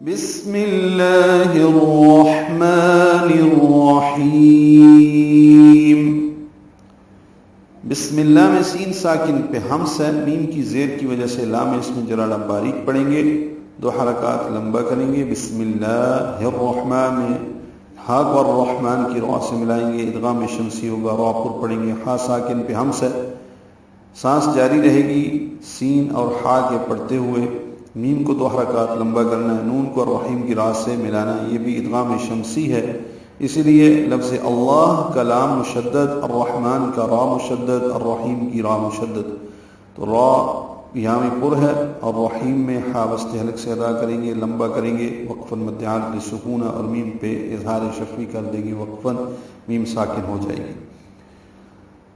بسم اللہ الرحمن الرحیم. بسم اللہ میں سین ساکن پہ ہمس ہے، میم کی زیر کی وجہ سے لام اس میں جراڑا باریک پڑھیں گے، 2 حرکات لمبا کریں گے. بسم اللہ الرحمن میں ہا کو الرحمن کی را سے ملائیں گے، ادغام شمسی ہوگا، را پر پڑھیں گے. ہا ساکن پہ ہمس ہے، سانس جاری رہے گی سین اور ہا کے پڑھتے ہوئے. میم کو 2 حرکات لمبا کرنا ہے، نون کو الرحیم کی راہ سے ملانا ہے، یہ بھی ادغام شمسی ہے. اسی لیے لفظ اللہ کا لام مشدد، الرحمن کا را مشدد، الرحیم کی را مشدد. تو را یہاں میں پر ہے اور رحیم میں ہا وسط حلق سے ادا کریں گے، لمبا کریں گے. وقفاً مدعال لسکون اور میم پہ اظہار شفوی کر دیں گے، وقفاً میم ساکن ہو جائے گی.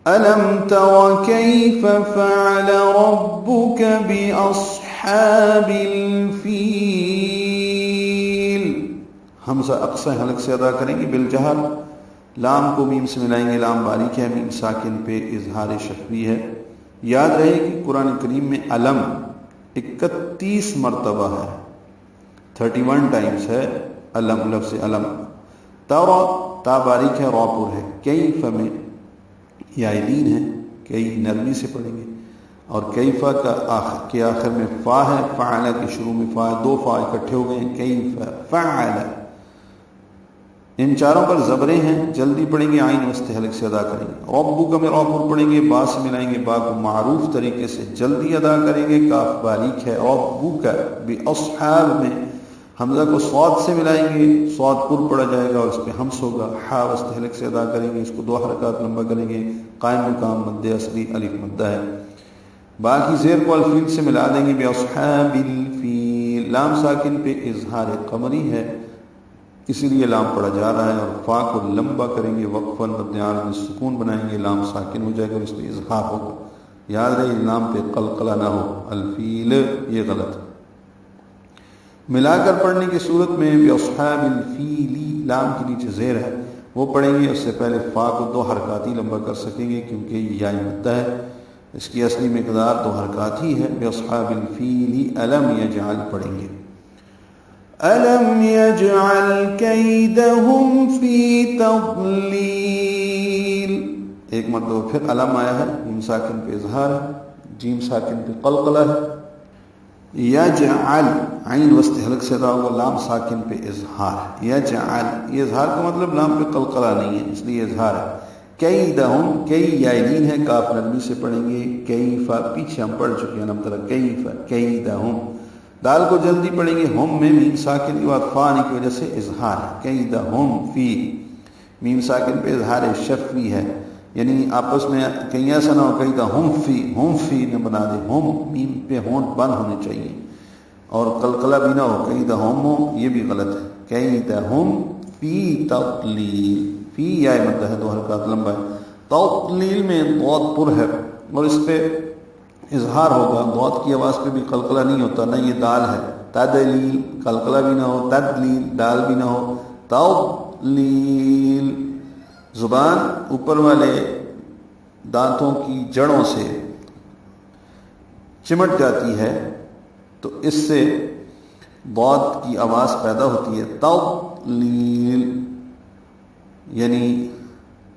أَلَمْ تَرَ كَيْفَ فَعَلَ رَبُّكَ بِأَصْحَابِ الْفِيلِ. حمزہ اقصی حلق سے ادا کریں گے بالجہر. لام کو میم سے ملائیں گے، لام باریک ہے، میم ساکن پہ اظہار شفوی ہے. یاد رہے کہ قرآن کریم میں علم 31 مرتبہ ہے، 31 ٹائمز ہے علم، لفظ علم. تارا تا باریک ہے، را پر ہے. کیف میں یائلین ہے، کئی نرمی سے پڑھیں گے. اور کیفہ کا کے آخر میں فا ہے، فعل کے شروع میں فا ہے، 2 فا اکٹھے ہو گئے ہیں. کیف فعل، ان چاروں پر زبریں ہیں، جلدی پڑھیں گے، عین وسط حلق سے ادا کریں گے. ربک میں را پر پڑھیں گے، با سے ملائیں گے، با کو معروف طریقے سے جلدی ادا کریں گے. کاف باریک ہے. ربک باصحاب میں حمزہ کو صاد سے ملائیں گے، صاد پر پڑا جائے گا اور اس پہ ہمس ہوگا. ہا وسط حلق سے ادا کریں گے، اس کو 2 حرکات لمبا کریں گے. قائم مقام مد اصلی الف مدہ ہے. باقی زیر کو الفیل سے ملا دیں گے، باصحاب الفیل. لام ساکن پہ اظہار قمری ہے، اسی لیے لام پڑا جا رہا ہے. اور فا کو لمبا کریں گے، وقفاً مبنی میں سکون بنائیں گے، لام ساکن ہو جائے گا، اس پہ اظہار ہوگا. یاد رہے لام پہ قلقلہ نہ ہو. الفیل یہ غلط ہے. ملا کر پڑھنے کی صورت میں باصحاب الفیلی لام کے نیچے زیر ہے، وہ پڑھیں گے. اس سے پہلے فا کو 2 حرکات ہی لمبا کر سکیں گے کیونکہ یہ یا مدہ ہے، اس کی اصلی مقدار 2 حرکات ہی ہے. باصحاب الفیلی الم یجعل پڑھیں گے. الم یجعل کیدہم فی تضلیل. ایک مرتبہ پھر الم آیا ہے، میم ساکن پہ اظہار ہے، جیم ساکن پہ قلقلہ ہے. یجعل عین وسط حلق سے ادا ہوا، لام ساکن پہ اظہار ہے. یجعل، یہ اظہار کا مطلب لام پہ قلقلہ نہیں ہے، اس لیے اظہار ہے. کیدہم، کئی یائلین ہے، کاف نرمی سے پڑھیں گے. کیفا پیچھے ہم پڑھ چکے ہیں، نم طرح کیفا کیدہم. دال کو جلدی پڑھیں گے، ہم میں میم ساکن کے بعد فا آنے کی وجہ سے اظہار ہے. کیدہم فی، میم ساکن پہ اظہار شفوی ہے، یعنی آپس میں کہیں ایسا نہ ہو کیدہم فی، ہم فی نہ بنا دے، ہم میم پہ ہونٹ بند ہونے چاہیے اور قلقلہ بھی نہ ہو. کیدہم ہو، یہ بھی غلط ہے. کیدہم فی تضلیل، فی یا مدہ ہے، 2 حرکات لمبا ہے. تضلیل میں ضاد پر ہے اور اس پہ اظہار ہوگا. ضاد کی آواز پہ بھی قلقلہ نہیں ہوتا، نہ یہ دال ہے. تدلیل، قلقلہ بھی نہ ہو. تدلیل، دال بھی نہ ہو. تضلیل، زبان اوپر والے دانتوں کی جڑوں سے چمٹ جاتی ہے تو اس سے ضاد کی آواز پیدا ہوتی ہے. تضلیل یعنی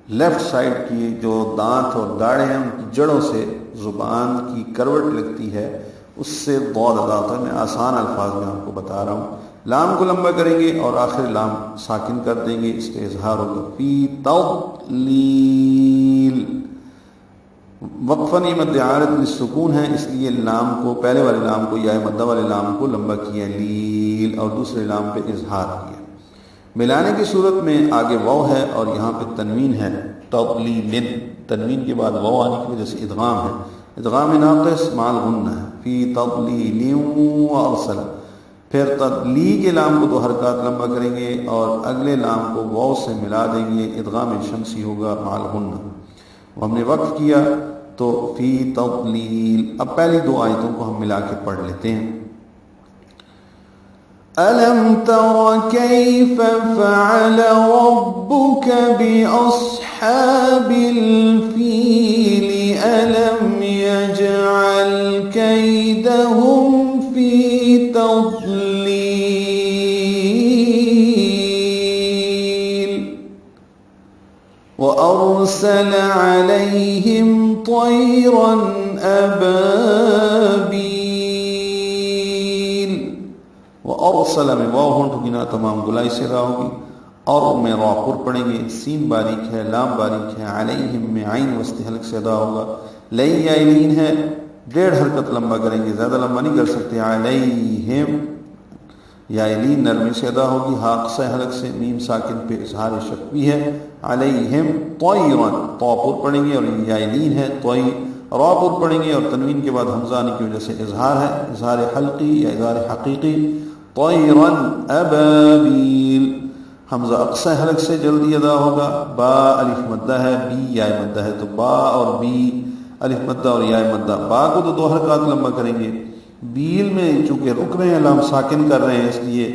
لیفٹ سائڈ کی جو دانت اور داڑیں ہیں ان کی جڑوں سے زبان کی کروٹ لگتی ہے، اس سے ضاد ادا ہوتا ہے. میں آسان الفاظ میں آپ کو بتا رہا ہوں. لام کو لمبا کریں گے اور آخر لام ساکن کر دیں گے، اس پہ اظہار ہوگا. فی تضلیل. وقفاً یہ مد عارض للسکون ہے، اس لیے لام کو، پہلے والے لام کو یا مدہ والے لام کو لمبا کیا لیل، اور دوسرے لام پہ اظہار کیا. ملانے کی صورت میں آگے واو ہے اور یہاں پہ تنوین ہے. تضلیل، تنوین کے بعد واو آنے کی وجہ سے ادغام ہے. ادغام ناقص مال غنہ ہے. فی تضلیل وارسل. پھر تضلی کے لام کو 2 حرکات لمبا کریں گے اور اگلے لام کو واو سے ملا دیں گے، ادغام شمسی ہوگا مال غنہ. ہم نے وقف کیا تو فی تضلیل. اب پہلی 2 آیتوں کو ہم ملا کے پڑھ لیتے ہیں. أَلَمْ تَرَ كَيْفَ فَعَلَ رَبُّكَ بِأَصْحَابِ الْفِيلِ أَلَمْ يَجْعَلْ كَيْدَهُمْ فِي تَضْلِيلٍ. وَأَرْسَلَ عَلَيْهِمْ طَيْرًا أَبَابِيلَ. وَأَرْسَلَ میں واو ہونٹ ہوگی نا تمام گلائی سے را ہوگی، اور میں را پر پڑھیں گے، سین باریک ہے، لام باریک ہے، علیہم میں عین وسط حلق سے ادا ہوگا، لئی یا لین ہے، 1.5 حرکت لمبا کریں گے، زیادہ لمبا نہیں کر سکتے، علیہم یا لین نرمی سے ادا ہوگی، ہا قصہ حلق سے، میم ساکن پہ اظہار شفوی ہے، علیہم طیرن، طا پر پڑھیں گے اور یا لین ہے، طی را پر پڑھیں گے اور تنوین کے بعد حمزہ آنے کی وجہ سے اظہار ہے، اظہار حلقی یا اظہار حقیقی، طیرن ابابیل. حمزہ اقصی حلق سے جلدی ادا ہوگا، با الف مدہ ہے، بی یا مدہ ہے، تو با اور بی الف مدہ اور یا مدہ، با کو تو 2 حرکات لمبا کریں گے، بیل میں چونکہ رک رہے ہیں لام ساکن کر رہے ہیں اس لیے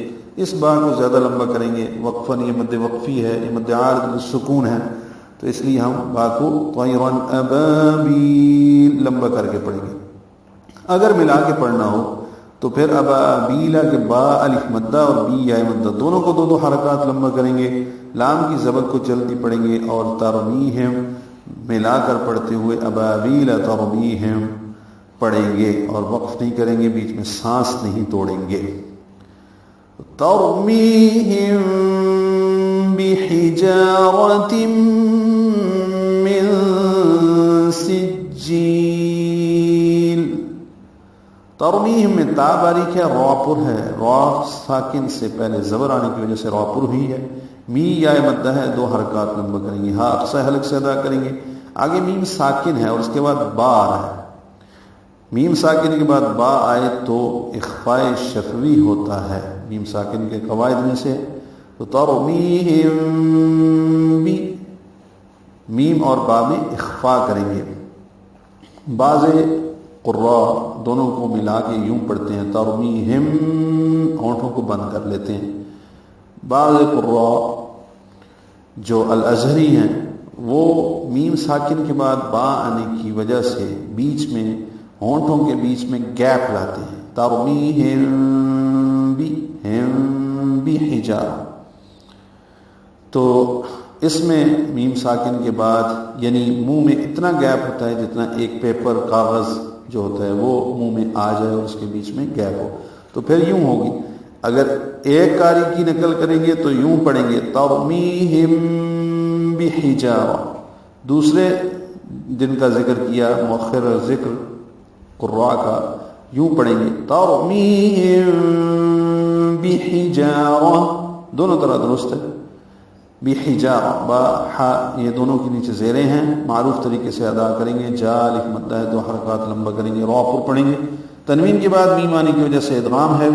اس با کو زیادہ لمبا کریں گے، وقفاً یہ مد وقفی ہے، یہ مد عارض للسکون ہے، تو اس لیے ہم با کو طیرن ابابیل لمبا کر کے پڑھیں گے. اگر ملا کے پڑھنا ہو تو پھر ابابیلا کے با الف مدہ اور بی یا مدہ دونوں کو 2 حرکات لمبا کریں گے، لام کی زبر کو جلدی پڑھیں گے اور ترمیہم ملا کر پڑھتے ہوئے ابابیل ترمیہم پڑھیں گے اور وقف نہیں کریں گے، بیچ میں سانس نہیں توڑیں گے. ترمیہم بحجارۃ من سجیل. ترمیہم میں تا باریک ہے، را پر ہے، را ساکن سے پہلے زبر آنے کی وجہ سے را پر ہوئی ہے، می یا مدہ ہے، 2 حرکات لمبا کریں گے، ہا اقصی حلق سے ادا کریں گے. آگے میم ساکن ہے اور اس کے بعد با آ رہا ہے، میم ساکن کے بعد با آئے تو اخفاء شفوی ہوتا ہے میم ساکن کے قواعد میں سے. تو ترمیہم بی، میم اور با میں اخفاء کریں گے. بعض قراء دونوں کو ملا کے یوں پڑھتے ہیں، ترمیہم ہونٹوں کو بند کر لیتے ہیں. بعض قراء جو الازہری ہیں وہ میم ساکن کے بعد با آنے کی وجہ سے بیچ میں ہونٹوں کے بیچ میں گیپ لاتے ہیں، ترمیہم بحجارہ. تو اس میں میم ساکن کے بعد یعنی منہ میں اتنا گیپ ہوتا ہے جتنا ایک پیپر کاغذ جو ہوتا ہے وہ منہ میں آ جائے اور اس کے بیچ میں گیپ ہو، تو پھر یوں ہوگی. اگر ایک قاری کی نقل کریں گے تو یوں پڑھیں گے ترمیہم بحجارہ. دوسرے دن کا ذکر کیا، مؤخر ذکر قراء کا، یوں پڑھیں گے ترمیہم بحجارہ، دونوں طرح درست ہے. بحجارہ با حا یہ دونوں کے نیچے زیریں ہیں، معروف طریقے سے ادا کریں گے، جا الف مدہ ہے، 2 حرکات لمبا کریں گے، را پر پڑھیں گے. تنوین کے بعد میم آنے کی وجہ سے ادغام ہے،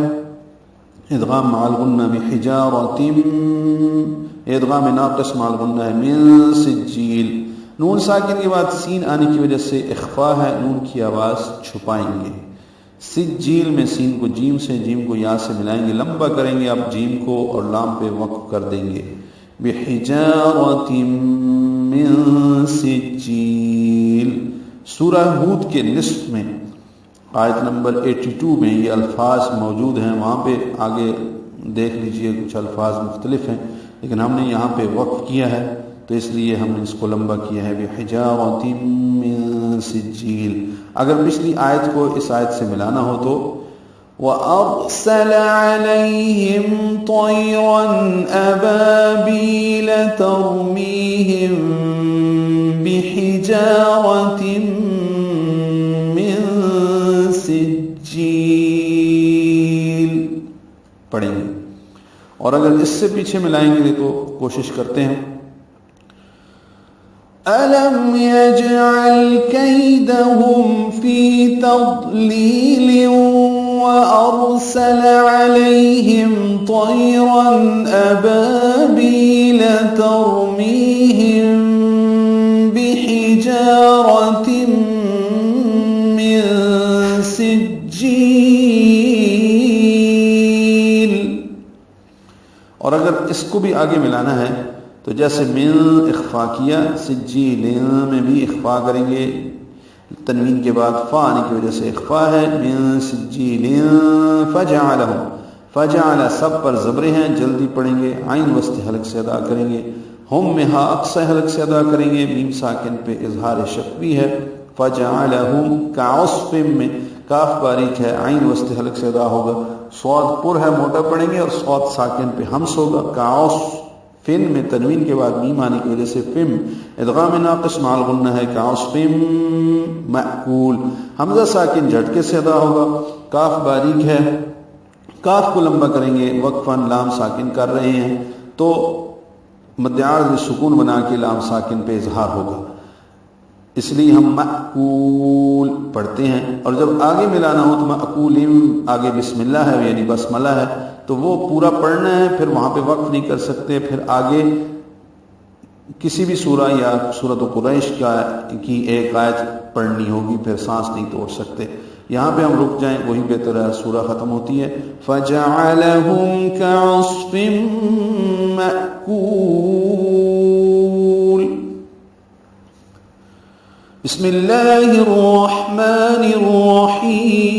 ادغام مع الغنہ بحجارۃ، ادغام ناقص مع الغنہ ہے من سجیل. نون ساکن کے بعد سین آنے کی وجہ سے اخفاء ہے، نون کی آواز چھپائیں گے. سجیل میں سین کو جیم سے، جیم کو یا سے ملائیں گے، لمبا کریں گے، اب جیم کو اور لام پہ وقف کر دیں گے. بحجارۃ من سجیل. سورہ ہود کے نصف میں آیت نمبر 82 میں یہ الفاظ موجود ہیں، وہاں پہ آگے دیکھ لیجئے کچھ الفاظ مختلف ہیں، لیکن ہم نے یہاں پہ وقف کیا ہے تو اس لیے ہم نے اس کو لمبا کیا ہے، بحجارۃ من سجیل. اگر پچھلی آیت کو اس آیت سے ملانا ہو تو وَأَرْسَلَ عَلَيْهِمْ طَيْرًا أَبَابِيلَ تَرْمِيهِمْ بِحِجَارَةٍ مِّن سِجِّيلٍ پڑھیں گے. اور اگر اس سے پیچھے ملائیں گے تو کوشش کرتے ہیں. أَلَمْ يَجْعَلْ كَيْدَهُمْ فِي تَضْلِيلٍ وَأَرْسَلَ عَلَيْهِمْ طَيْرًا أَبَابِيلَ تَرْمِيهِمْ بِحِجَارَةٍ مِّن سِجِّيلٍ. اور اگر اس کو بھی آگے ملانا ہے تو جیسے من اخفا کیا، سجیل میں بھی اخفا کریں گے، تنوین کے بعد فا آنے کی وجہ سے اخفا ہے. من سجیل فجعلہ، فجعل سب پر زبریں ہیں، جلدی پڑھیں گے، عین وسط حلق سے ادا کریں گے. ہم میں ہا اقصى حلق سے ادا کریں گے، میم ساکن پہ اظہار شفوی ہے، فجعلہم کعصف میں کاف باریک ہے، عین وسط حلق سے ادا ہوگا، صاد پر ہے موٹا پڑھیں گے اور صاد ساکن پہ ہمس ہوگا، کعصف فن میں تنوین کے بعد میم آنے کی وجہ سے فم ادغام ناقص مع الغنہ ہے، کعصف مأکول، حمزہ ساکن جھٹکے سے ادا ہوگا، کاف باریک ہے، کاف کو لمبا کریں گے، وقفاً لام ساکن کر رہے ہیں تو مد عارض میں سکون بنا کے لام ساکن پہ اظہار ہوگا، اس لیے ہم مأکول پڑھتے ہیں، اور جب آگے ملانا ہو تو مأکولم آگے بسم اللہ ہے یعنی بسملہ ہے تو وہ پورا پڑھنا ہے، پھر وہاں پہ وقف نہیں کر سکتے، پھر آگے کسی بھی سورہ یا سورۃ قریش کی ایک آیت پڑھنی ہوگی، پھر سانس نہیں توڑ سکتے، یہاں پہ ہم رک جائیں وہی بہتر ہے، سورہ ختم ہوتی ہے فَجَعَلَهُمْ كَعَصْفٍ مَأْكُولٍ۔ بسم اللہ الرحمن الرحیم،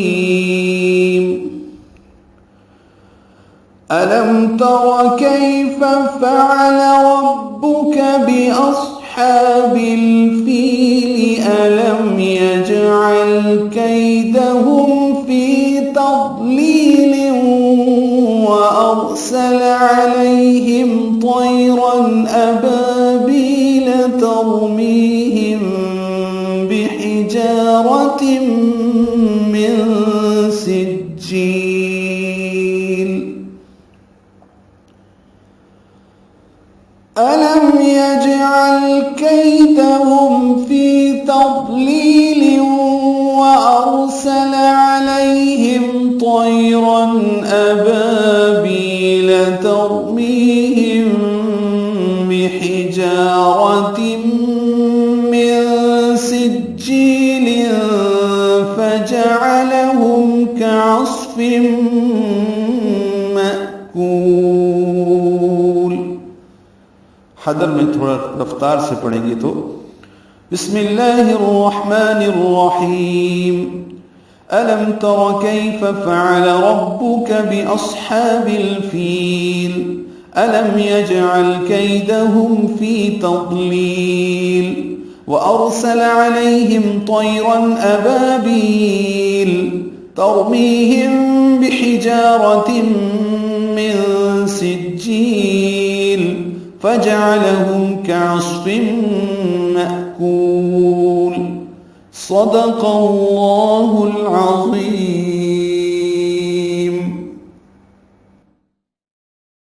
أَلَمْ تَرَ كَيْفَ فَعَلَ رَبُّكَ بِأَصْحَابِ الْفِيلِ أَلَمْ يَجْعَلْ كَيْدَهُمْ فِي تَضْلِيلٍ وَأَرْسَلَ عَلَيْهِمْ طَيْرًا أَبَابِيلَ تَرْمِيهِمْ بِحِجَارَةٍ مِّن سِجِّيلٍ أَلَمْ يَجْعَلْ كَيْدَهُمْ فِي تَضْلِيلٍ وَأَرْسَلَ عَلَيْهِمْ طَيْرًا أَبَابِيلَ تَرْمِيهِمْ بِحِجَارَةٍ مِّن سِجِّيلٍ فَجَعَلَهُمْ كَعَصْفٍ مَّأْكُولٍ۔ حدر میں تھوڑا رفتار سے پڑھیں گے تو بسم اللہ الرحمن الرحیم، ألم تر كيف فعل ربك بأصحاب الفيل ألم يجعل كيدهم في تضليل وأرسل عليهم طيرا أبابيل ترميهم بحجارة من سجيل فجعلهم كعصف مأكول۔ صدق الله العظيم۔